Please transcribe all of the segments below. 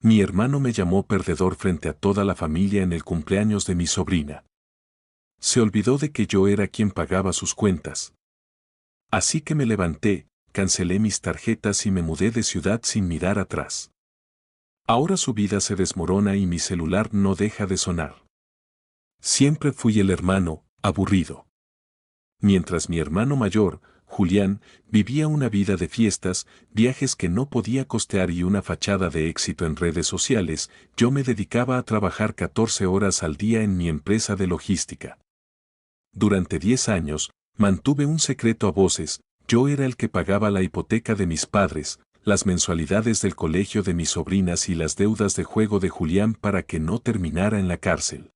Mi hermano me llamó perdedor frente a toda la familia en el cumpleaños de mi sobrina. Se olvidó de que yo era quien pagaba sus cuentas. Así que me levanté, cancelé mis tarjetas y me mudé de ciudad sin mirar atrás. Ahora su vida se desmorona y mi celular no deja de sonar. Siempre fui el hermano, aburrido. Mientras mi hermano mayor, Julián, vivía una vida de fiestas, viajes que no podía costear y una fachada de éxito en redes sociales, yo me dedicaba a trabajar 14 horas al día en mi empresa de logística. Durante 10 años, mantuve un secreto a voces: yo era el que pagaba la hipoteca de mis padres, las mensualidades del colegio de mis sobrinas y las deudas de juego de Julián para que no terminara en la cárcel.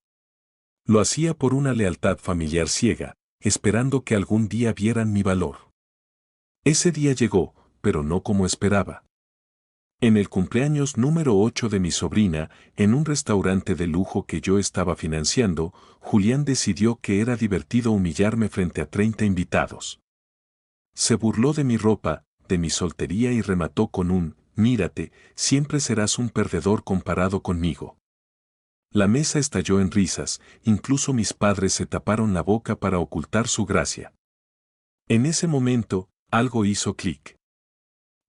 Lo hacía por una lealtad familiar ciega, esperando que algún día vieran mi valor. Ese día llegó, pero no como esperaba. En el cumpleaños número 8 de mi sobrina, en un restaurante de lujo que yo estaba financiando, Julián decidió que era divertido humillarme frente a 30 invitados. Se burló de mi ropa, de mi soltería y remató con un: mírate, siempre serás un perdedor comparado conmigo. La mesa estalló en risas, incluso mis padres se taparon la boca para ocultar su gracia. En ese momento, algo hizo clic.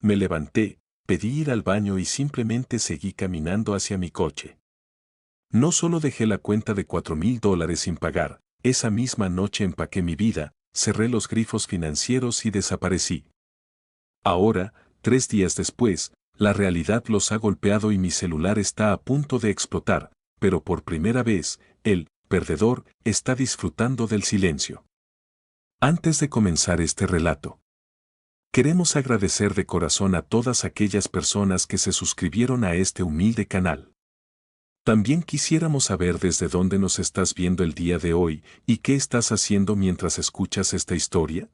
Me levanté, pedí ir al baño y simplemente seguí caminando hacia mi coche. No solo dejé la cuenta de $4,000 sin pagar, esa misma noche empaqué mi vida, cerré los grifos financieros y desaparecí. Ahora, 3 días después, la realidad los ha golpeado y mi celular está a punto de explotar, pero por primera vez, el perdedor está disfrutando del silencio. Antes de comenzar este relato, queremos agradecer de corazón a todas aquellas personas que se suscribieron a este humilde canal. También quisiéramos saber desde dónde nos estás viendo el día de hoy y qué estás haciendo mientras escuchas esta historia.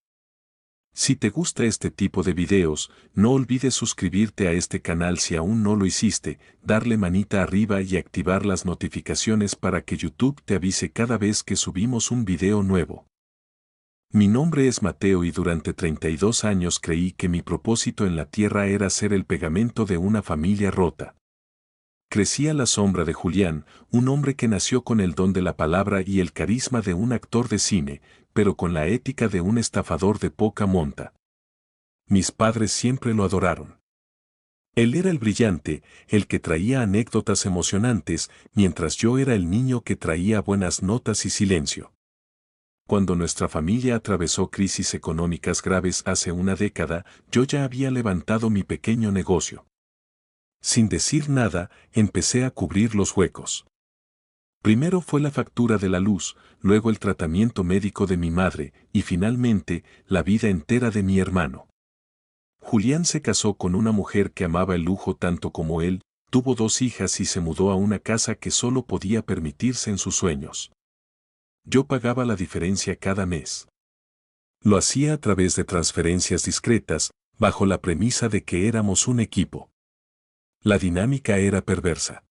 Si te gusta este tipo de videos, no olvides suscribirte a este canal si aún no lo hiciste, darle manita arriba y activar las notificaciones para que YouTube te avise cada vez que subimos un video nuevo. Mi nombre es Mateo y durante 32 años creí que mi propósito en la tierra era ser el pegamento de una familia rota. Crecí a la sombra de Julián, un hombre que nació con el don de la palabra y el carisma de un actor de cine, pero con la ética de un estafador de poca monta. Mis padres siempre lo adoraron. Él era el brillante, el que traía anécdotas emocionantes, mientras yo era el niño que traía buenas notas y silencio. Cuando nuestra familia atravesó crisis económicas graves hace una década, yo ya había levantado mi pequeño negocio. Sin decir nada, empecé a cubrir los huecos. Primero fue la factura de la luz, luego el tratamiento médico de mi madre, y finalmente, la vida entera de mi hermano. Julián se casó con una mujer que amaba el lujo tanto como él, tuvo 2 hijas y se mudó a una casa que solo podía permitirse en sus sueños. Yo pagaba la diferencia cada mes. Lo hacía a través de transferencias discretas, bajo la premisa de que éramos un equipo. La dinámica era perversa.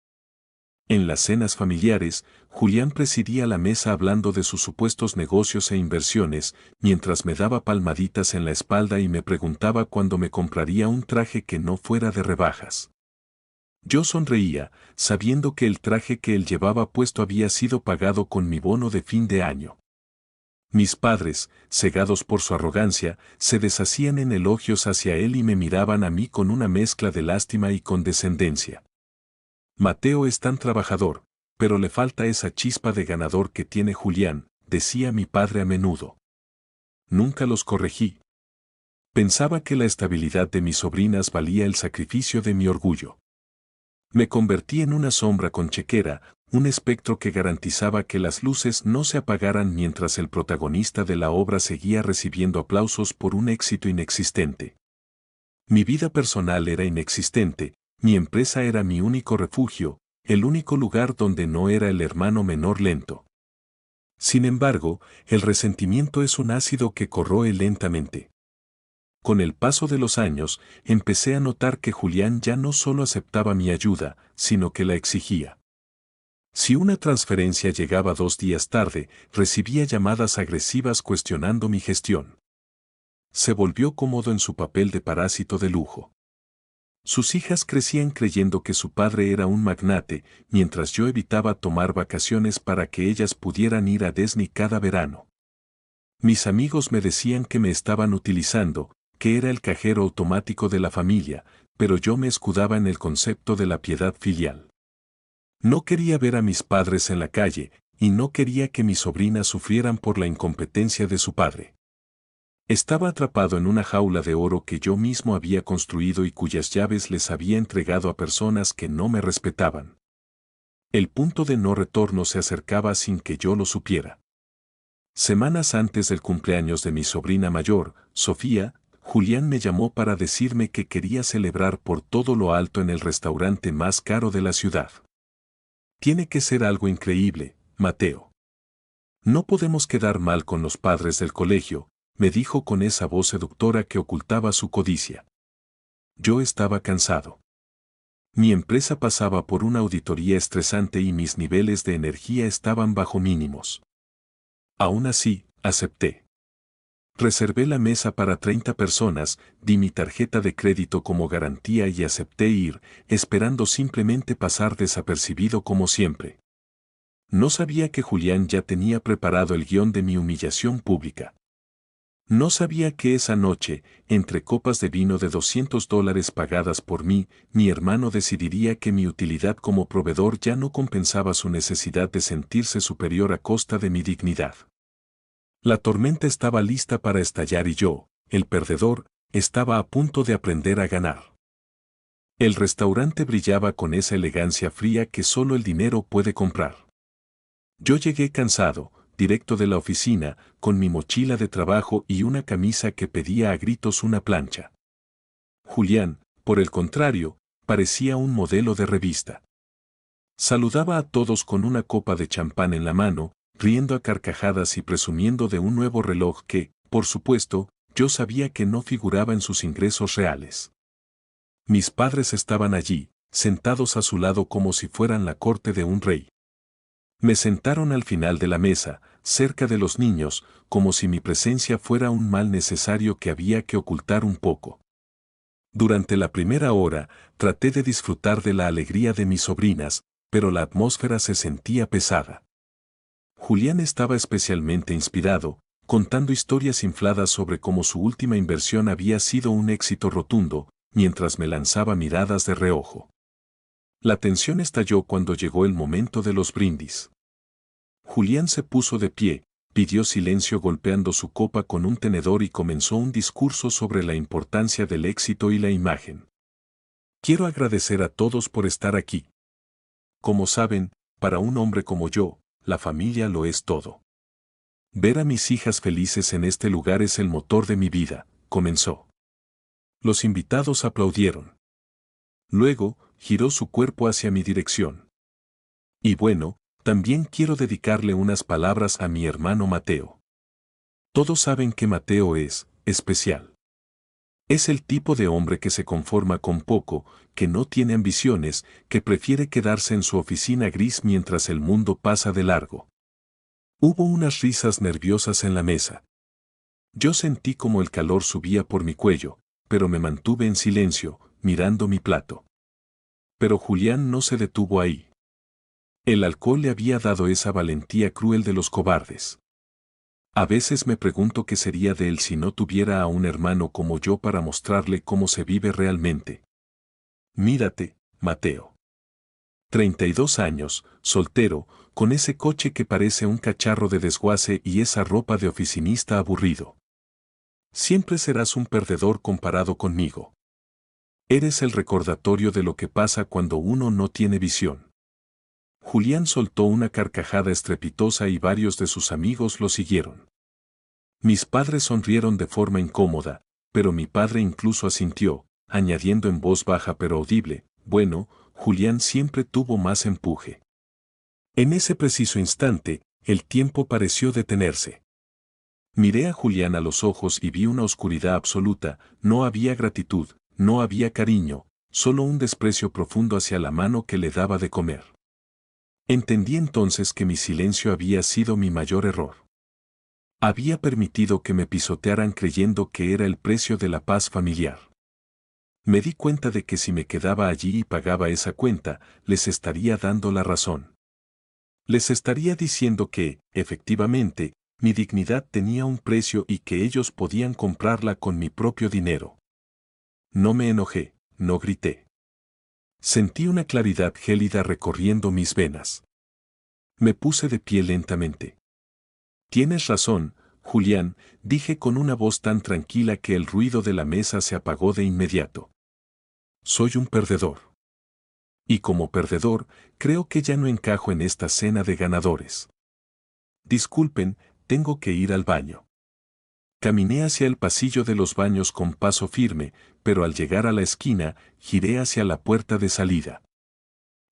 En las cenas familiares, Julián presidía la mesa hablando de sus supuestos negocios e inversiones, mientras me daba palmaditas en la espalda y me preguntaba cuándo me compraría un traje que no fuera de rebajas. Yo sonreía, sabiendo que el traje que él llevaba puesto había sido pagado con mi bono de fin de año. Mis padres, cegados por su arrogancia, se deshacían en elogios hacia él y me miraban a mí con una mezcla de lástima y condescendencia. Mateo es tan trabajador, pero le falta esa chispa de ganador que tiene Julián, decía mi padre a menudo. Nunca los corregí. Pensaba que la estabilidad de mis sobrinas valía el sacrificio de mi orgullo. Me convertí en una sombra con chequera, un espectro que garantizaba que las luces no se apagaran mientras el protagonista de la obra seguía recibiendo aplausos por un éxito inexistente. Mi vida personal era inexistente, mi empresa era mi único refugio, el único lugar donde no era el hermano menor lento. Sin embargo, el resentimiento es un ácido que corroe lentamente. Con el paso de los años, empecé a notar que Julián ya no solo aceptaba mi ayuda, sino que la exigía. Si una transferencia llegaba 2 días tarde, recibía llamadas agresivas cuestionando mi gestión. Se volvió cómodo en su papel de parásito de lujo. Sus hijas crecían creyendo que su padre era un magnate, mientras yo evitaba tomar vacaciones para que ellas pudieran ir a Disney cada verano. Mis amigos me decían que me estaban utilizando, que era el cajero automático de la familia, pero yo me escudaba en el concepto de la piedad filial. No quería ver a mis padres en la calle, y no quería que mis sobrinas sufrieran por la incompetencia de su padre. Estaba atrapado en una jaula de oro que yo mismo había construido y cuyas llaves les había entregado a personas que no me respetaban. El punto de no retorno se acercaba sin que yo lo supiera. Semanas antes del cumpleaños de mi sobrina mayor, Sofía, Julián me llamó para decirme que quería celebrar por todo lo alto en el restaurante más caro de la ciudad. Tiene que ser algo increíble, Mateo. No podemos quedar mal con los padres del colegio, me dijo con esa voz seductora que ocultaba su codicia. Yo estaba cansado. Mi empresa pasaba por una auditoría estresante y mis niveles de energía estaban bajo mínimos. Aún así, acepté. Reservé la mesa para 30 personas, di mi tarjeta de crédito como garantía y acepté ir, esperando simplemente pasar desapercibido como siempre. No sabía que Julián ya tenía preparado el guión de mi humillación pública. No sabía que esa noche, entre copas de vino de $200 pagadas por mí, mi hermano decidiría que mi utilidad como proveedor ya no compensaba su necesidad de sentirse superior a costa de mi dignidad. La tormenta estaba lista para estallar y yo, el perdedor, estaba a punto de aprender a ganar. El restaurante brillaba con esa elegancia fría que solo el dinero puede comprar. Yo llegué cansado, directo de la oficina, con mi mochila de trabajo y una camisa que pedía a gritos una plancha. Julián, por el contrario, parecía un modelo de revista. Saludaba a todos con una copa de champán en la mano, riendo a carcajadas y presumiendo de un nuevo reloj que, por supuesto, yo sabía que no figuraba en sus ingresos reales. Mis padres estaban allí, sentados a su lado como si fueran la corte de un rey. Me sentaron al final de la mesa, cerca de los niños, como si mi presencia fuera un mal necesario que había que ocultar un poco. Durante la primera hora, traté de disfrutar de la alegría de mis sobrinas, pero la atmósfera se sentía pesada. Julián estaba especialmente inspirado, contando historias infladas sobre cómo su última inversión había sido un éxito rotundo, mientras me lanzaba miradas de reojo. La tensión estalló cuando llegó el momento de los brindis. Julián se puso de pie, pidió silencio golpeando su copa con un tenedor y comenzó un discurso sobre la importancia del éxito y la imagen. Quiero agradecer a todos por estar aquí. Como saben, para un hombre como yo, la familia lo es todo. Ver a mis hijas felices en este lugar es el motor de mi vida, comenzó. Los invitados aplaudieron. Luego, giró su cuerpo hacia mi dirección. Y bueno, también quiero dedicarle unas palabras a mi hermano Mateo. Todos saben que Mateo es especial. Es el tipo de hombre que se conforma con poco, que no tiene ambiciones, que prefiere quedarse en su oficina gris mientras el mundo pasa de largo. Hubo unas risas nerviosas en la mesa. Yo sentí como el calor subía por mi cuello, pero me mantuve en silencio, mirando mi plato. Pero Julián no se detuvo ahí. El alcohol le había dado esa valentía cruel de los cobardes. A veces me pregunto qué sería de él si no tuviera a un hermano como yo para mostrarle cómo se vive realmente. Mírate, Mateo. 32 años, soltero, con ese coche que parece un cacharro de desguace y esa ropa de oficinista aburrido. Siempre serás un perdedor comparado conmigo. Eres el recordatorio de lo que pasa cuando uno no tiene visión. Julián soltó una carcajada estrepitosa y varios de sus amigos lo siguieron. Mis padres sonrieron de forma incómoda, pero mi padre incluso asintió, añadiendo en voz baja pero audible, bueno, Julián siempre tuvo más empuje. En ese preciso instante, el tiempo pareció detenerse. Miré a Julián a los ojos y vi una oscuridad absoluta, no había gratitud, no había cariño, solo un desprecio profundo hacia la mano que le daba de comer. Entendí entonces que mi silencio había sido mi mayor error. Había permitido que me pisotearan creyendo que era el precio de la paz familiar. Me di cuenta de que si me quedaba allí y pagaba esa cuenta, les estaría dando la razón. Les estaría diciendo que, efectivamente, mi dignidad tenía un precio y que ellos podían comprarla con mi propio dinero. No me enojé, no grité. Sentí una claridad gélida recorriendo mis venas. Me puse de pie lentamente. Tienes razón, Julián, dije con una voz tan tranquila que el ruido de la mesa se apagó de inmediato. Soy un perdedor. Y como perdedor, creo que ya no encajo en esta cena de ganadores. Disculpen, tengo que ir al baño. Caminé hacia el pasillo de los baños con paso firme, pero al llegar a la esquina, giré hacia la puerta de salida.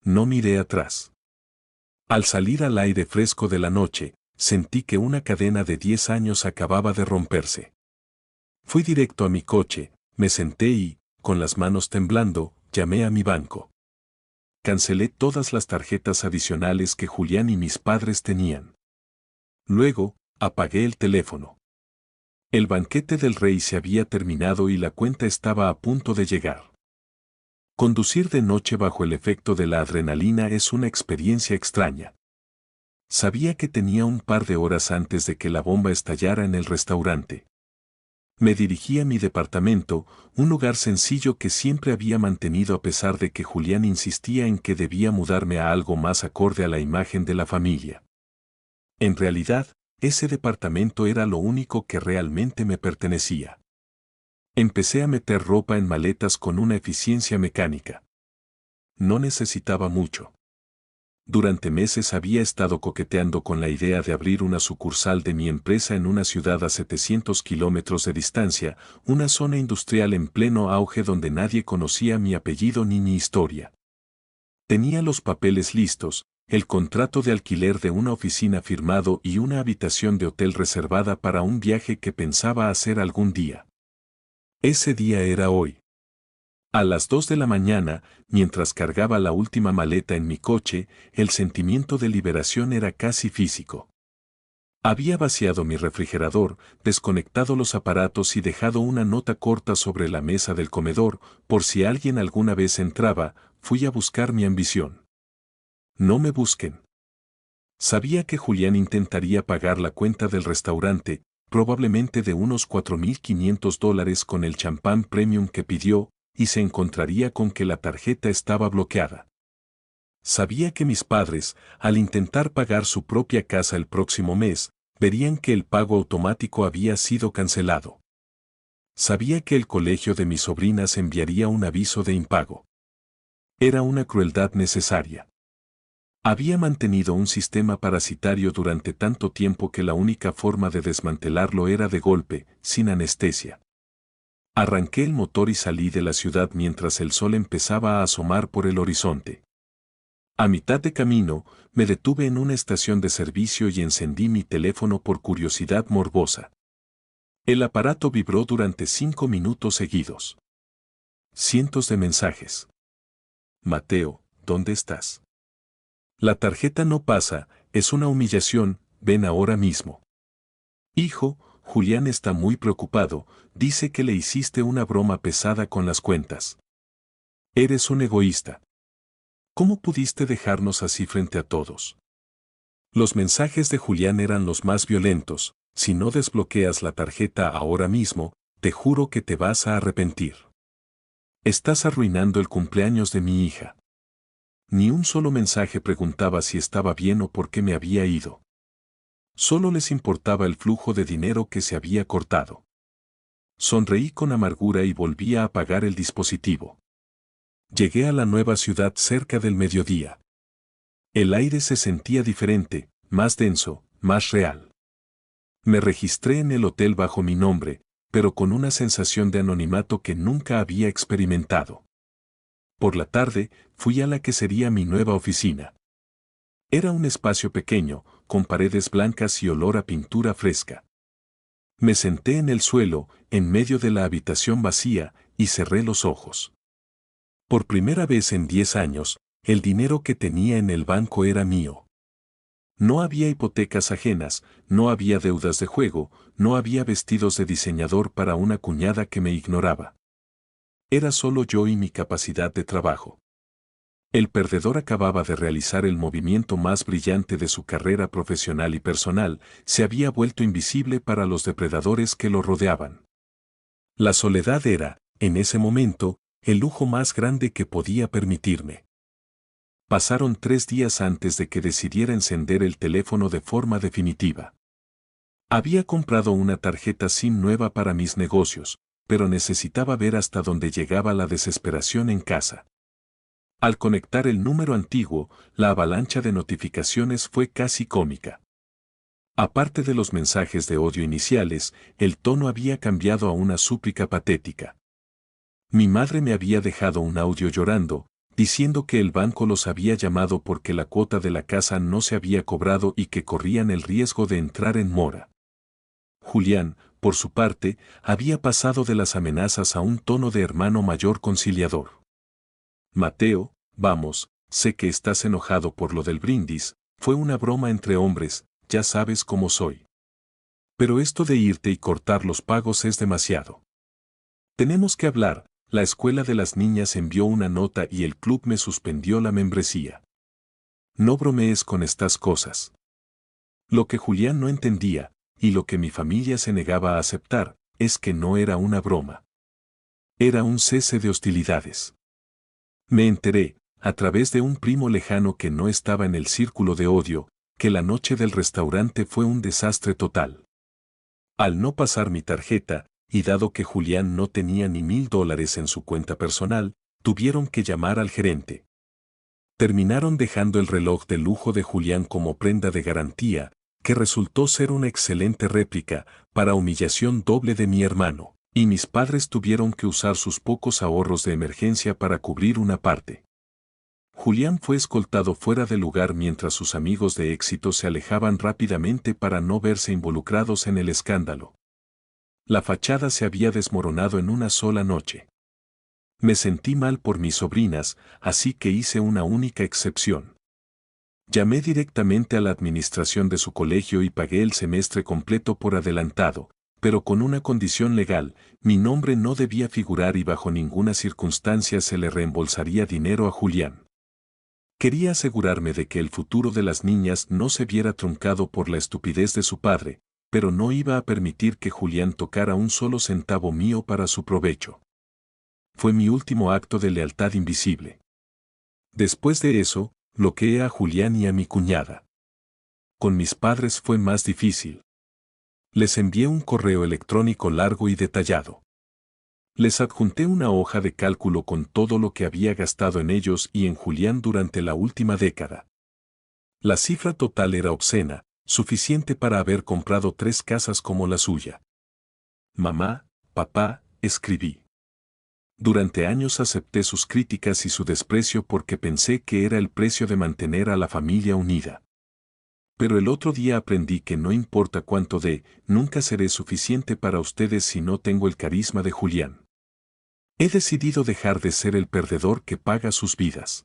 No miré atrás. Al salir al aire fresco de la noche, sentí que una cadena de 10 años acababa de romperse. Fui directo a mi coche, me senté y, con las manos temblando, llamé a mi banco. Cancelé todas las tarjetas adicionales que Julián y mis padres tenían. Luego, apagué el teléfono. El banquete del rey se había terminado y la cuenta estaba a punto de llegar. Conducir de noche bajo el efecto de la adrenalina es una experiencia extraña. Sabía que tenía un par de horas antes de que la bomba estallara en el restaurante. Me dirigí a mi departamento, un lugar sencillo que siempre había mantenido a pesar de que Julián insistía en que debía mudarme a algo más acorde a la imagen de la familia. En realidad, ese departamento era lo único que realmente me pertenecía. Empecé a meter ropa en maletas con una eficiencia mecánica. No necesitaba mucho. Durante meses había estado coqueteando con la idea de abrir una sucursal de mi empresa en una ciudad a 700 kilómetros de distancia, una zona industrial en pleno auge donde nadie conocía mi apellido ni mi historia. Tenía los papeles listos, el contrato de alquiler de una oficina firmado y una habitación de hotel reservada para un viaje que pensaba hacer algún día. Ese día era hoy. A las 2 de la mañana, mientras cargaba la última maleta en mi coche, el sentimiento de liberación era casi físico. Había vaciado mi refrigerador, desconectado los aparatos y dejado una nota corta sobre la mesa del comedor, por si alguien alguna vez entraba, fui a buscar mi ambición. No me busquen. Sabía que Julián intentaría pagar la cuenta del restaurante, probablemente de unos $4.500 con el champán premium que pidió, y se encontraría con que la tarjeta estaba bloqueada. Sabía que mis padres, al intentar pagar su propia casa el próximo mes, verían que el pago automático había sido cancelado. Sabía que el colegio de mis sobrinas enviaría un aviso de impago. Era una crueldad necesaria. Había mantenido un sistema parasitario durante tanto tiempo que la única forma de desmantelarlo era de golpe, sin anestesia. Arranqué el motor y salí de la ciudad mientras el sol empezaba a asomar por el horizonte. A mitad de camino, me detuve en una estación de servicio y encendí mi teléfono por curiosidad morbosa. El aparato vibró durante 5 minutos seguidos. Cientos de mensajes. Mateo, ¿dónde estás? La tarjeta no pasa, es una humillación, ven ahora mismo. Hijo, Julián está muy preocupado, dice que le hiciste una broma pesada con las cuentas. Eres un egoísta. ¿Cómo pudiste dejarnos así frente a todos? Los mensajes de Julián eran los más violentos, si no desbloqueas la tarjeta ahora mismo, te juro que te vas a arrepentir. Estás arruinando el cumpleaños de mi hija. Ni un solo mensaje preguntaba si estaba bien o por qué me había ido. Solo les importaba el flujo de dinero que se había cortado. Sonreí con amargura y volví a apagar el dispositivo. Llegué a la nueva ciudad cerca del mediodía. El aire se sentía diferente, más denso, más real. Me registré en el hotel bajo mi nombre, pero con una sensación de anonimato que nunca había experimentado. Por la tarde, fui a la que sería mi nueva oficina. Era un espacio pequeño, con paredes blancas y olor a pintura fresca. Me senté en el suelo, en medio de la habitación vacía, y cerré los ojos. Por primera vez en 10 años, el dinero que tenía en el banco era mío. No había hipotecas ajenas, no había deudas de juego, no había vestidos de diseñador para una cuñada que me ignoraba. Era solo yo y mi capacidad de trabajo. El perdedor acababa de realizar el movimiento más brillante de su carrera profesional y personal, se había vuelto invisible para los depredadores que lo rodeaban. La soledad era, en ese momento, el lujo más grande que podía permitirme. Pasaron 3 días antes de que decidiera encender el teléfono de forma definitiva. Había comprado una tarjeta SIM nueva para mis negocios, pero necesitaba ver hasta dónde llegaba la desesperación en casa. Al conectar el número antiguo, la avalancha de notificaciones fue casi cómica. Aparte de los mensajes de odio iniciales, el tono había cambiado a una súplica patética. Mi madre me había dejado un audio llorando, diciendo que el banco los había llamado porque la cuota de la casa no se había cobrado y que corrían el riesgo de entrar en mora. Julián, por su parte, había pasado de las amenazas a un tono de hermano mayor conciliador. Mateo, vamos, sé que estás enojado por lo del brindis, fue una broma entre hombres, ya sabes cómo soy. Pero esto de irte y cortar los pagos es demasiado. Tenemos que hablar, la escuela de las niñas envió una nota y el club me suspendió la membresía. No bromees con estas cosas. Lo que Julián no entendía, y lo que mi familia se negaba a aceptar, es que no era una broma. Era un cese de hostilidades. Me enteré, a través de un primo lejano que no estaba en el círculo de odio, que la noche del restaurante fue un desastre total. Al no pasar mi tarjeta, y dado que Julián no tenía ni $1000 en su cuenta personal, tuvieron que llamar al gerente. Terminaron dejando el reloj de lujo de Julián como prenda de garantía, que resultó ser una excelente réplica, para humillación doble de mi hermano, y mis padres tuvieron que usar sus pocos ahorros de emergencia para cubrir una parte. Julián fue escoltado fuera del lugar mientras sus amigos de éxito se alejaban rápidamente para no verse involucrados en el escándalo. La fachada se había desmoronado en una sola noche. Me sentí mal por mis sobrinas, así que hice una única excepción. Llamé directamente a la administración de su colegio y pagué el semestre completo por adelantado, pero con una condición legal: mi nombre no debía figurar y bajo ninguna circunstancia se le reembolsaría dinero a Julián. Quería asegurarme de que el futuro de las niñas no se viera truncado por la estupidez de su padre, pero no iba a permitir que Julián tocara un solo centavo mío para su provecho. Fue mi último acto de lealtad invisible. Después de eso, bloqueé a Julián y a mi cuñada. Con mis padres fue más difícil. Les envié un correo electrónico largo y detallado. Les adjunté una hoja de cálculo con todo lo que había gastado en ellos y en Julián durante la última década. La cifra total era obscena, suficiente para haber comprado 3 casas como la suya. Mamá, papá, escribí. Durante años acepté sus críticas y su desprecio porque pensé que era el precio de mantener a la familia unida. Pero el otro día aprendí que no importa cuánto dé, nunca seré suficiente para ustedes si no tengo el carisma de Julián. He decidido dejar de ser el perdedor que paga sus vidas.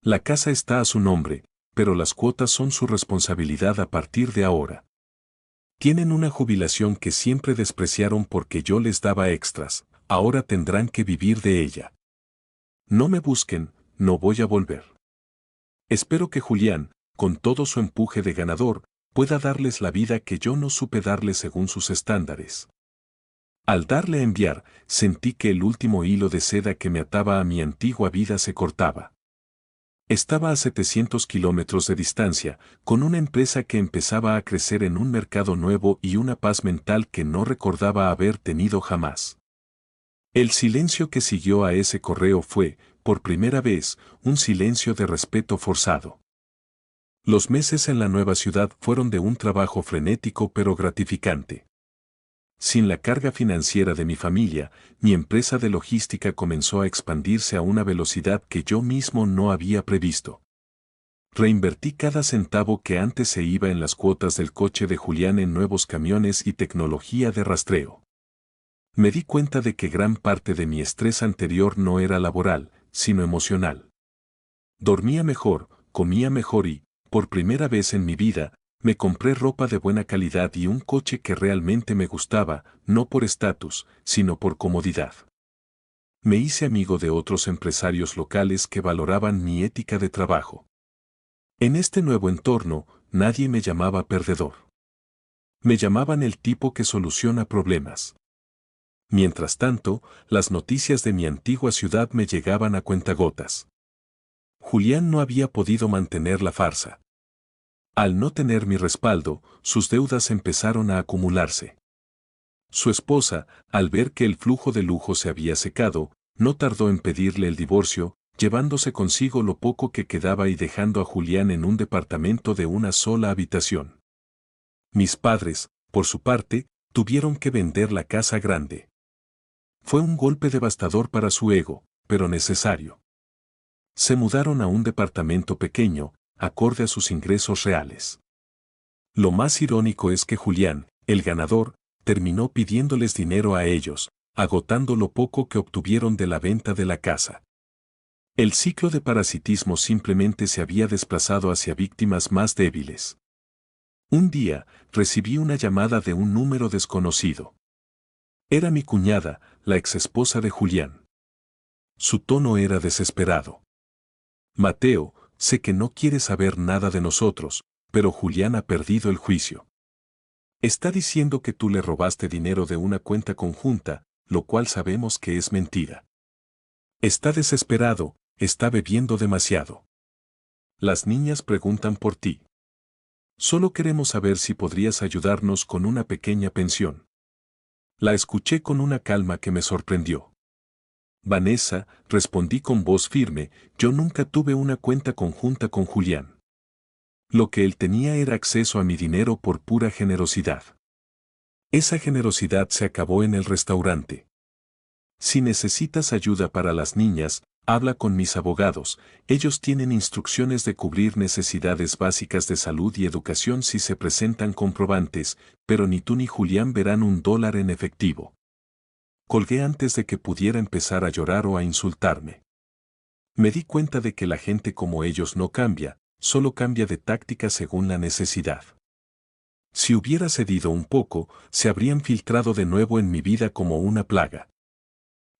La casa está a su nombre, pero las cuotas son su responsabilidad a partir de ahora. Tienen una jubilación que siempre despreciaron porque yo les daba extras, ahora tendrán que vivir de ella. No me busquen, no voy a volver. Espero que Julián, con todo su empuje de ganador, pueda darles la vida que yo no supe darles según sus estándares. Al darle a enviar, sentí que el último hilo de seda que me ataba a mi antigua vida se cortaba. Estaba a 700 kilómetros de distancia, con una empresa que empezaba a crecer en un mercado nuevo y una paz mental que no recordaba haber tenido jamás. El silencio que siguió a ese correo fue, por primera vez, un silencio de respeto forzado. Los meses en la nueva ciudad fueron de un trabajo frenético pero gratificante. Sin la carga financiera de mi familia, mi empresa de logística comenzó a expandirse a una velocidad que yo mismo no había previsto. Reinvertí cada centavo que antes se iba en las cuotas del coche de Julián en nuevos camiones y tecnología de rastreo. Me di cuenta de que gran parte de mi estrés anterior no era laboral, sino emocional. Dormía mejor, comía mejor y, por primera vez en mi vida, me compré ropa de buena calidad y un coche que realmente me gustaba, no por estatus, sino por comodidad. Me hice amigo de otros empresarios locales que valoraban mi ética de trabajo. En este nuevo entorno, nadie me llamaba perdedor. Me llamaban el tipo que soluciona problemas. Mientras tanto, las noticias de mi antigua ciudad me llegaban a cuentagotas. Julián no había podido mantener la farsa. Al no tener mi respaldo, sus deudas empezaron a acumularse. Su esposa, al ver que el flujo de lujo se había secado, no tardó en pedirle el divorcio, llevándose consigo lo poco que quedaba y dejando a Julián en un departamento de una sola habitación. Mis padres, por su parte, tuvieron que vender la casa grande. Fue un golpe devastador para su ego, pero necesario. Se mudaron a un departamento pequeño, acorde a sus ingresos reales. Lo más irónico es que Julián, el ganador, terminó pidiéndoles dinero a ellos, agotando lo poco que obtuvieron de la venta de la casa. El ciclo de parasitismo simplemente se había desplazado hacia víctimas más débiles. Un día, recibí una llamada de un número desconocido. Era mi cuñada, la exesposa de Julián. Su tono era desesperado. Mateo, sé que no quieres saber nada de nosotros, pero Julián ha perdido el juicio. Está diciendo que tú le robaste dinero de una cuenta conjunta, lo cual sabemos que es mentira. Está desesperado, está bebiendo demasiado. Las niñas preguntan por ti. Solo queremos saber si podrías ayudarnos con una pequeña pensión. La escuché con una calma que me sorprendió. Vanessa, respondí con voz firme, yo nunca tuve una cuenta conjunta con Julián. Lo que él tenía era acceso a mi dinero por pura generosidad. Esa generosidad se acabó en el restaurante. Si necesitas ayuda para las niñas, habla con mis abogados, ellos tienen instrucciones de cubrir necesidades básicas de salud y educación si se presentan comprobantes, pero ni tú ni Julián verán $1 en efectivo. Colgué antes de que pudiera empezar a llorar o a insultarme. Me di cuenta de que la gente como ellos no cambia, solo cambia de táctica según la necesidad. Si hubiera cedido un poco, se habrían filtrado de nuevo en mi vida como una plaga.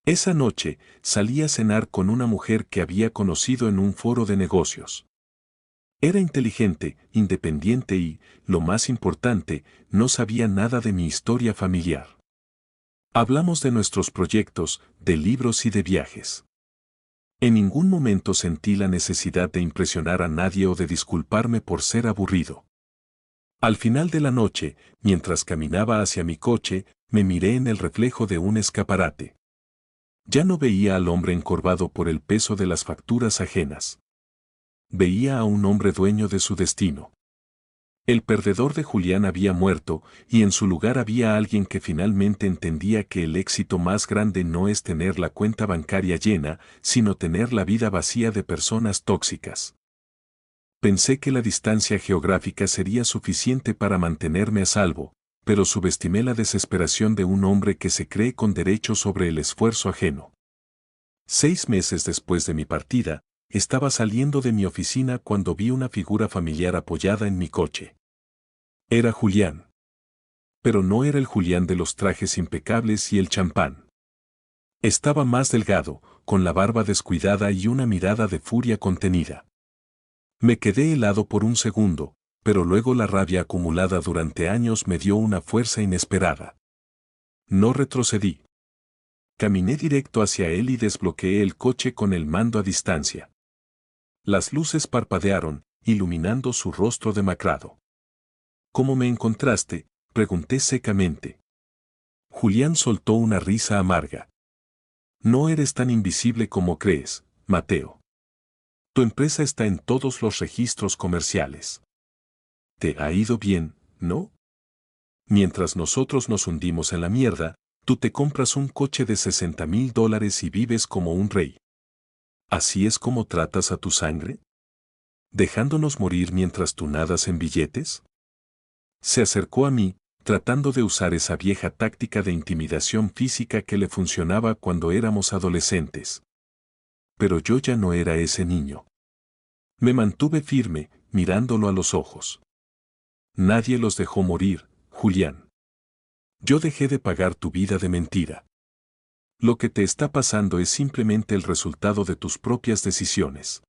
Esa noche, salí a cenar con una mujer que había conocido en un foro de negocios. Era inteligente, independiente y, lo más importante, no sabía nada de mi historia familiar. Hablamos de nuestros proyectos, de libros y de viajes. En ningún momento sentí la necesidad de impresionar a nadie o de disculparme por ser aburrido. Al final de la noche, mientras caminaba hacia mi coche, me miré en el reflejo de un escaparate. Ya no veía al hombre encorvado por el peso de las facturas ajenas. Veía a un hombre dueño de su destino. El perdedor de Julián había muerto, y en su lugar había alguien que finalmente entendía que el éxito más grande no es tener la cuenta bancaria llena, sino tener la vida vacía de personas tóxicas. Pensé que la distancia geográfica sería suficiente para mantenerme a salvo, pero subestimé la desesperación de un hombre que se cree con derecho sobre el esfuerzo ajeno. 6 meses después de mi partida, estaba saliendo de mi oficina cuando vi una figura familiar apoyada en mi coche. Era Julián. Pero no era el Julián de los trajes impecables y el champán. Estaba más delgado, con la barba descuidada y una mirada de furia contenida. Me quedé helado por un segundo, pero luego la rabia acumulada durante años me dio una fuerza inesperada. No retrocedí. Caminé directo hacia él y desbloqueé el coche con el mando a distancia. Las luces parpadearon, iluminando su rostro demacrado. ¿Cómo me encontraste?, pregunté secamente. Julián soltó una risa amarga. No eres tan invisible como crees, Mateo. Tu empresa está en todos los registros comerciales. Te ha ido bien, ¿no? Mientras nosotros nos hundimos en la mierda, tú te compras un coche de $60,000 y vives como un rey. ¿Así es como tratas a tu sangre? ¿Dejándonos morir mientras tú nadas en billetes? Se acercó a mí, tratando de usar esa vieja táctica de intimidación física que le funcionaba cuando éramos adolescentes. Pero yo ya no era ese niño. Me mantuve firme, mirándolo a los ojos. Nadie los dejó morir, Julián. Yo dejé de pagar tu vida de mentira. Lo que te está pasando es simplemente el resultado de tus propias decisiones.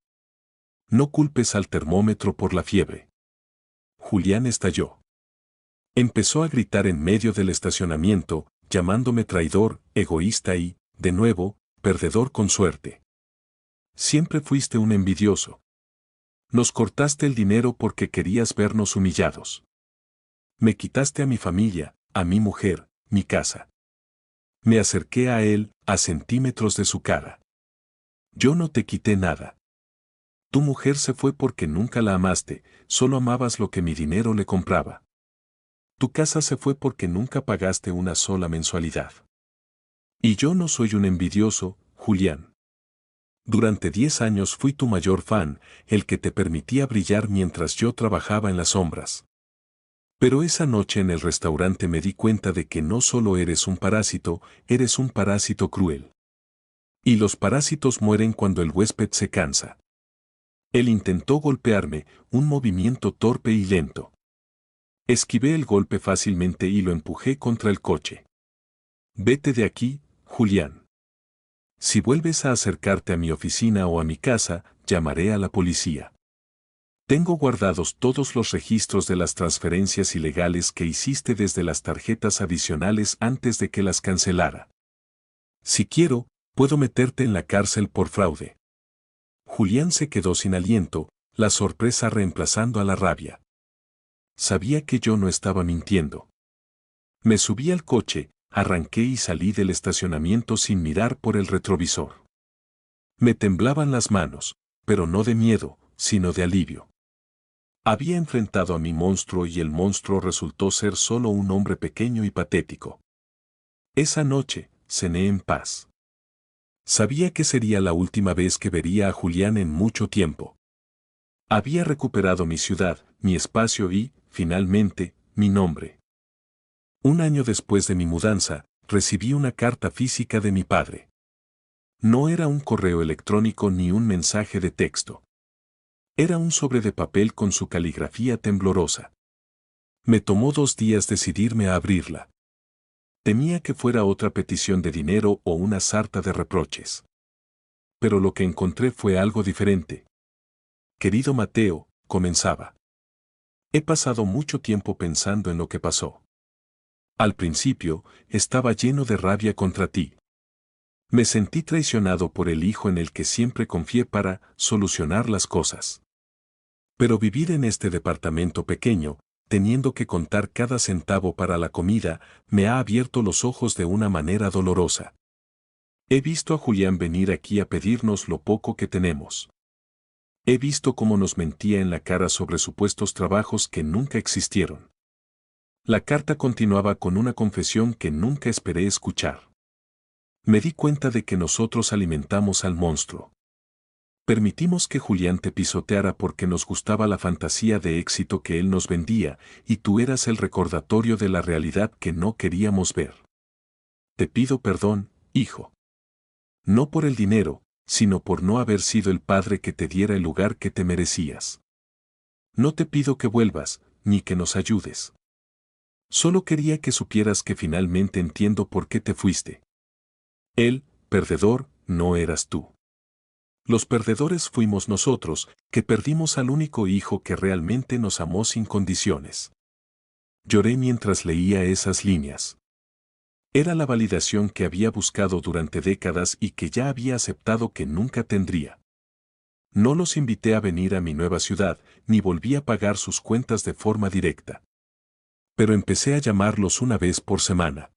No culpes al termómetro por la fiebre. Julián estalló. Empezó a gritar en medio del estacionamiento, llamándome traidor, egoísta y, de nuevo, perdedor con suerte. Siempre fuiste un envidioso. Nos cortaste el dinero porque querías vernos humillados. Me quitaste a mi familia, a mi mujer, mi casa. Me acerqué a él, a centímetros de su cara. Yo no te quité nada. Tu mujer se fue porque nunca la amaste, solo amabas lo que mi dinero le compraba. Tu casa se fue porque nunca pagaste una sola mensualidad. Y yo no soy un envidioso, Julián. Durante 10 años fui tu mayor fan, el que te permitía brillar mientras yo trabajaba en las sombras. Pero esa noche en el restaurante me di cuenta de que no solo eres un parásito cruel. Y los parásitos mueren cuando el huésped se cansa. Él intentó golpearme, un movimiento torpe y lento. Esquivé el golpe fácilmente y lo empujé contra el coche. Vete de aquí, Julián. Si vuelves a acercarte a mi oficina o a mi casa, llamaré a la policía. Tengo guardados todos los registros de las transferencias ilegales que hiciste desde las tarjetas adicionales antes de que las cancelara. Si quiero, puedo meterte en la cárcel por fraude. Julián se quedó sin aliento, la sorpresa reemplazando a la rabia. Sabía que yo no estaba mintiendo. Me subí al coche, arranqué y salí del estacionamiento sin mirar por el retrovisor. Me temblaban las manos, pero no de miedo, sino de alivio. Había enfrentado a mi monstruo y el monstruo resultó ser solo un hombre pequeño y patético. Esa noche, cené en paz. Sabía que sería la última vez que vería a Julián en mucho tiempo. Había recuperado mi ciudad, mi espacio y, finalmente, mi nombre. Un año después de mi mudanza, recibí una carta física de mi padre. No era un correo electrónico ni un mensaje de texto. Era un sobre de papel con su caligrafía temblorosa. Me tomó 2 días decidirme a abrirla. Temía que fuera otra petición de dinero o una sarta de reproches. Pero lo que encontré fue algo diferente. Querido Mateo, comenzaba. He pasado mucho tiempo pensando en lo que pasó. Al principio, estaba lleno de rabia contra ti. Me sentí traicionado por el hijo en el que siempre confié para solucionar las cosas. Pero vivir en este departamento pequeño, teniendo que contar cada centavo para la comida, me ha abierto los ojos de una manera dolorosa. He visto a Julián venir aquí a pedirnos lo poco que tenemos. He visto cómo nos mentía en la cara sobre supuestos trabajos que nunca existieron. La carta continuaba con una confesión que nunca esperé escuchar. Me di cuenta de que nosotros alimentamos al monstruo. Permitimos que Julián te pisoteara porque nos gustaba la fantasía de éxito que él nos vendía, y tú eras el recordatorio de la realidad que no queríamos ver. Te pido perdón, hijo. No por el dinero, sino por no haber sido el padre que te diera el lugar que te merecías. No te pido que vuelvas, ni que nos ayudes. Solo quería que supieras que finalmente entiendo por qué te fuiste. El perdedor no eras tú. Los perdedores fuimos nosotros, que perdimos al único hijo que realmente nos amó sin condiciones. Lloré mientras leía esas líneas. Era la validación que había buscado durante décadas y que ya había aceptado que nunca tendría. No los invité a venir a mi nueva ciudad, ni volví a pagar sus cuentas de forma directa. Pero empecé a llamarlos una vez por semana.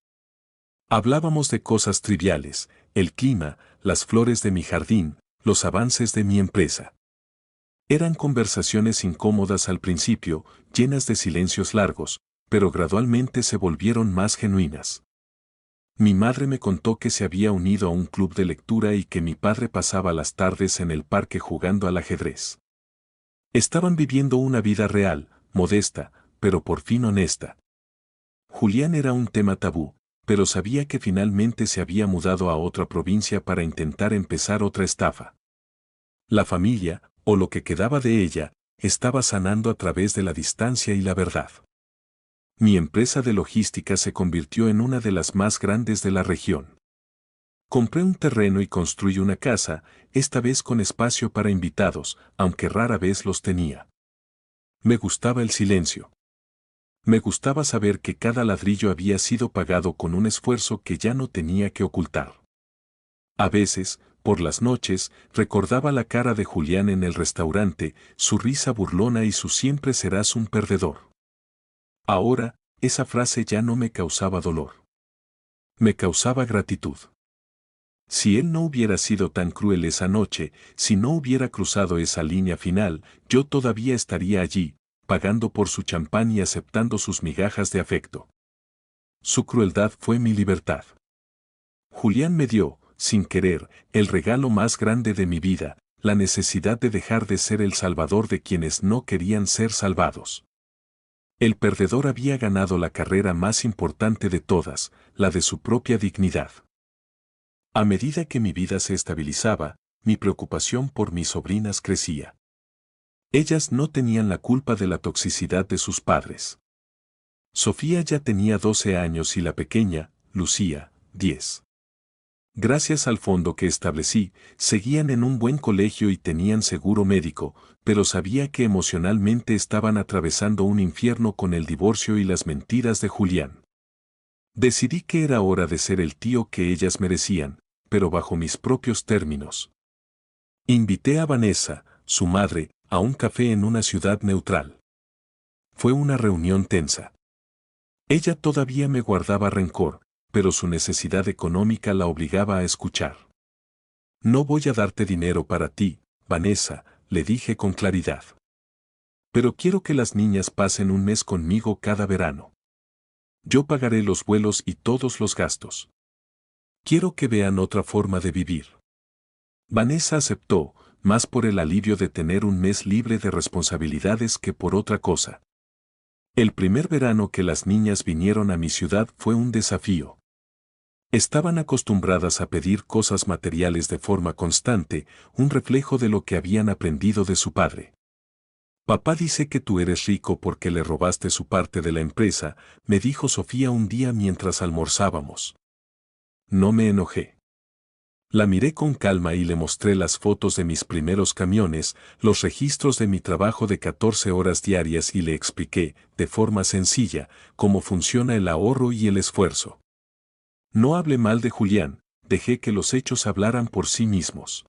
Hablábamos de cosas triviales, el clima, las flores de mi jardín, los avances de mi empresa. Eran conversaciones incómodas al principio, llenas de silencios largos, pero gradualmente se volvieron más genuinas. Mi madre me contó que se había unido a un club de lectura y que mi padre pasaba las tardes en el parque jugando al ajedrez. Estaban viviendo una vida real, modesta, pero por fin honesta. Julián era un tema tabú, pero sabía que finalmente se había mudado a otra provincia para intentar empezar otra estafa. La familia, o lo que quedaba de ella, estaba sanando a través de la distancia y la verdad. Mi empresa de logística se convirtió en una de las más grandes de la región. Compré un terreno y construí una casa, esta vez con espacio para invitados, aunque rara vez los tenía. Me gustaba el silencio. Me gustaba saber que cada ladrillo había sido pagado con un esfuerzo que ya no tenía que ocultar. A veces, por las noches, recordaba la cara de Julián en el restaurante, su risa burlona y su siempre serás un perdedor. Ahora, esa frase ya no me causaba dolor. Me causaba gratitud. Si él no hubiera sido tan cruel esa noche, si no hubiera cruzado esa línea final, yo todavía estaría allí, pagando por su champán y aceptando sus migajas de afecto. Su crueldad fue mi libertad. Julián me dio, sin querer, el regalo más grande de mi vida, la necesidad de dejar de ser el salvador de quienes no querían ser salvados. El perdedor había ganado la carrera más importante de todas, la de su propia dignidad. A medida que mi vida se estabilizaba, mi preocupación por mis sobrinas crecía. Ellas no tenían la culpa de la toxicidad de sus padres. Sofía ya tenía 12 años y la pequeña, Lucía, 10. Gracias al fondo que establecí, seguían en un buen colegio y tenían seguro médico, pero sabía que emocionalmente estaban atravesando un infierno con el divorcio y las mentiras de Julián. Decidí que era hora de ser el tío que ellas merecían, pero bajo mis propios términos. Invité a Vanessa, su madre, a un café en una ciudad neutral. Fue una reunión tensa. Ella todavía me guardaba rencor, pero su necesidad económica la obligaba a escuchar. No voy a darte dinero para ti, Vanessa, le dije con claridad. Pero quiero que las niñas pasen un mes conmigo cada verano. Yo pagaré los vuelos y todos los gastos. Quiero que vean otra forma de vivir. Vanessa aceptó, más por el alivio de tener un mes libre de responsabilidades que por otra cosa. El primer verano que las niñas vinieron a mi ciudad fue un desafío. Estaban acostumbradas a pedir cosas materiales de forma constante, un reflejo de lo que habían aprendido de su padre. Papá dice que tú eres rico porque le robaste su parte de la empresa, me dijo Sofía un día mientras almorzábamos. No me enojé. La miré con calma y le mostré las fotos de mis primeros camiones, los registros de mi trabajo de 14 horas diarias y le expliqué, de forma sencilla, cómo funciona el ahorro y el esfuerzo. No hablé mal de Julián, dejé que los hechos hablaran por sí mismos.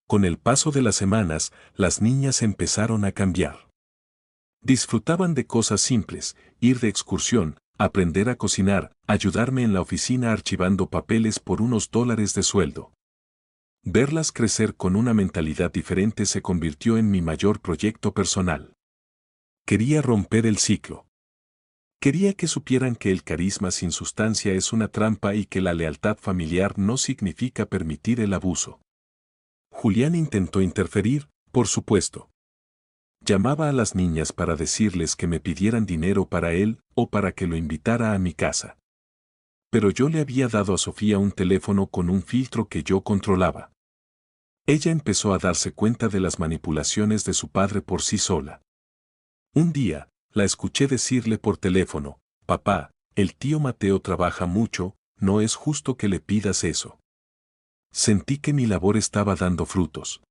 Con el paso de las semanas, las niñas empezaron a cambiar. Disfrutaban de cosas simples, ir de excursión, aprender a cocinar, ayudarme en la oficina archivando papeles por unos $1 de sueldo. Verlas crecer con una mentalidad diferente se convirtió en mi mayor proyecto personal. Quería romper el ciclo. Quería que supieran que el carisma sin sustancia es una trampa y que la lealtad familiar no significa permitir el abuso. Julián intentó interferir, por supuesto. Llamaba a las niñas para decirles que me pidieran dinero para él o para que lo invitara a mi casa. Pero yo le había dado a Sofía un teléfono con un filtro que yo controlaba. Ella empezó a darse cuenta de las manipulaciones de su padre por sí sola. Un día, la escuché decirle por teléfono, «Papá, el tío Mateo trabaja mucho, no es justo que le pidas eso». Sentí que mi labor estaba dando frutos.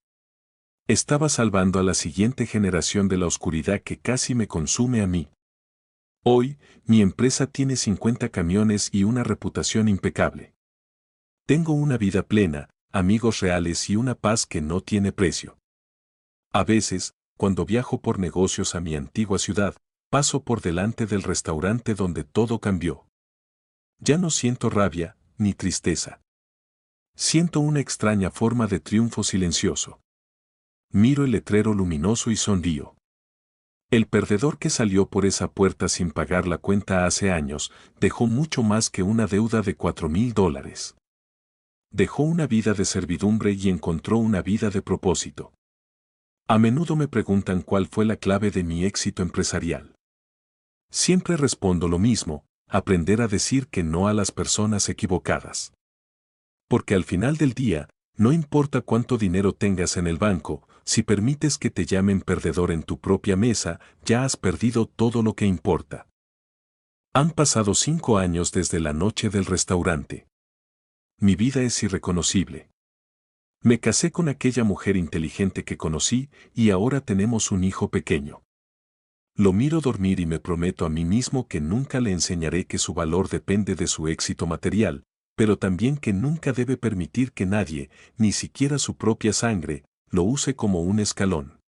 Estaba salvando a la siguiente generación de la oscuridad que casi me consume a mí. Hoy, mi empresa tiene 50 camiones y una reputación impecable. Tengo una vida plena, amigos reales y una paz que no tiene precio. A veces, cuando viajo por negocios a mi antigua ciudad, paso por delante del restaurante donde todo cambió. Ya no siento rabia, ni tristeza. Siento una extraña forma de triunfo silencioso. Miro el letrero luminoso y sonrío. El perdedor que salió por esa puerta sin pagar la cuenta hace años, dejó mucho más que una deuda de $4,000. Dejó una vida de servidumbre y encontró una vida de propósito. A menudo me preguntan cuál fue la clave de mi éxito empresarial. Siempre respondo lo mismo, aprender a decir que no a las personas equivocadas. Porque al final del día, no importa cuánto dinero tengas en el banco, si permites que te llamen perdedor en tu propia mesa, ya has perdido todo lo que importa. Han pasado 5 años desde la noche del restaurante. Mi vida es irreconocible. Me casé con aquella mujer inteligente que conocí y ahora tenemos un hijo pequeño. Lo miro dormir y me prometo a mí mismo que nunca le enseñaré que su valor depende de su éxito material, pero también que nunca debe permitir que nadie, ni siquiera su propia sangre, lo use como un escalón.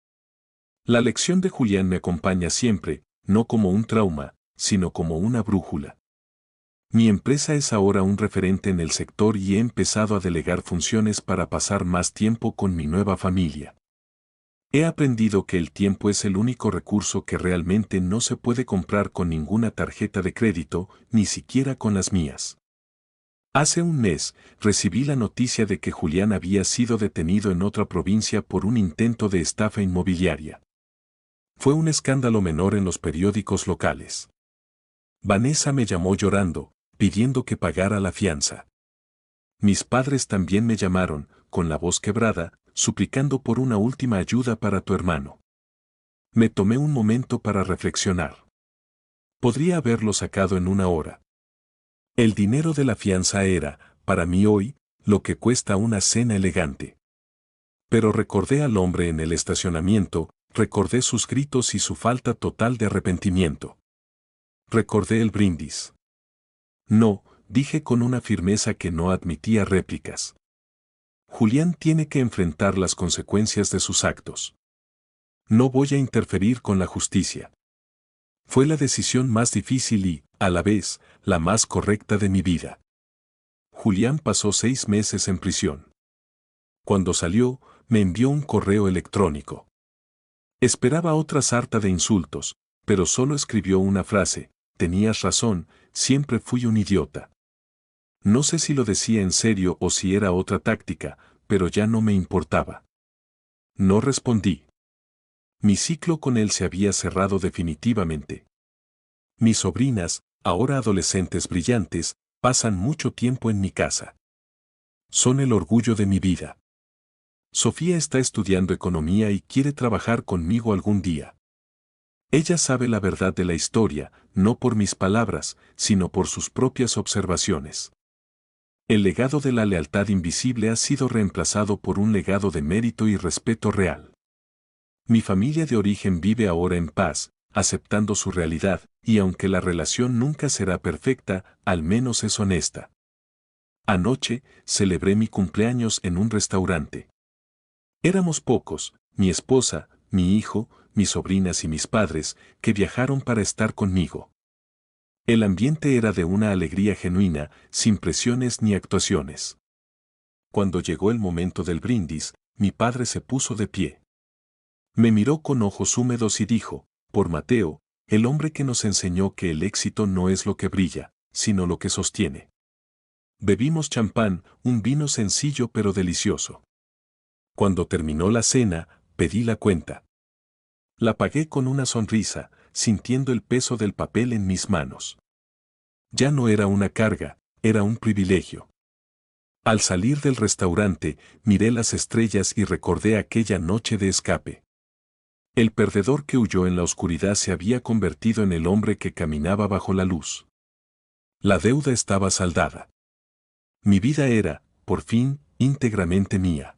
La lección de Julián me acompaña siempre, no como un trauma, sino como una brújula. Mi empresa es ahora un referente en el sector y he empezado a delegar funciones para pasar más tiempo con mi nueva familia. He aprendido que el tiempo es el único recurso que realmente no se puede comprar con ninguna tarjeta de crédito, ni siquiera con las mías. Hace un mes, recibí la noticia de que Julián había sido detenido en otra provincia por un intento de estafa inmobiliaria. Fue un escándalo menor en los periódicos locales. Vanessa me llamó llorando, pidiendo que pagara la fianza. Mis padres también me llamaron, con la voz quebrada, suplicando por una última ayuda para tu hermano. Me tomé un momento para reflexionar. Podría haberlo sacado en una hora. El dinero de la fianza era, para mí hoy, lo que cuesta una cena elegante. Pero recordé al hombre en el estacionamiento, recordé sus gritos y su falta total de arrepentimiento. Recordé el brindis. No, dije con una firmeza que no admitía réplicas. Julián tiene que enfrentar las consecuencias de sus actos. No voy a interferir con la justicia. Fue la decisión más difícil y, a la vez, la más correcta de mi vida. Julián pasó 6 meses en prisión. Cuando salió, me envió un correo electrónico. Esperaba otra sarta de insultos, pero solo escribió una frase: tenías razón, siempre fui un idiota. No sé si lo decía en serio o si era otra táctica, pero ya no me importaba. No respondí. Mi ciclo con él se había cerrado definitivamente. Mis sobrinas, ahora adolescentes brillantes, pasan mucho tiempo en mi casa. Son el orgullo de mi vida. Sofía está estudiando economía y quiere trabajar conmigo algún día. Ella sabe la verdad de la historia, no por mis palabras, sino por sus propias observaciones. El legado de la lealtad invisible ha sido reemplazado por un legado de mérito y respeto real. Mi familia de origen vive ahora en paz, aceptando su realidad, y aunque la relación nunca será perfecta, al menos es honesta. Anoche, celebré mi cumpleaños en un restaurante. Éramos pocos, mi esposa, mi hijo, mis sobrinas y mis padres, que viajaron para estar conmigo. El ambiente era de una alegría genuina, sin presiones ni actuaciones. Cuando llegó el momento del brindis, mi padre se puso de pie. Me miró con ojos húmedos y dijo: por Mateo, el hombre que nos enseñó que el éxito no es lo que brilla, sino lo que sostiene. Bebimos champán, un vino sencillo pero delicioso. Cuando terminó la cena, pedí la cuenta. La pagué con una sonrisa, sintiendo el peso del papel en mis manos. Ya no era una carga, era un privilegio. Al salir del restaurante, miré las estrellas y recordé aquella noche de escape. El perdedor que huyó en la oscuridad se había convertido en el hombre que caminaba bajo la luz. La deuda estaba saldada. Mi vida era, por fin, íntegramente mía.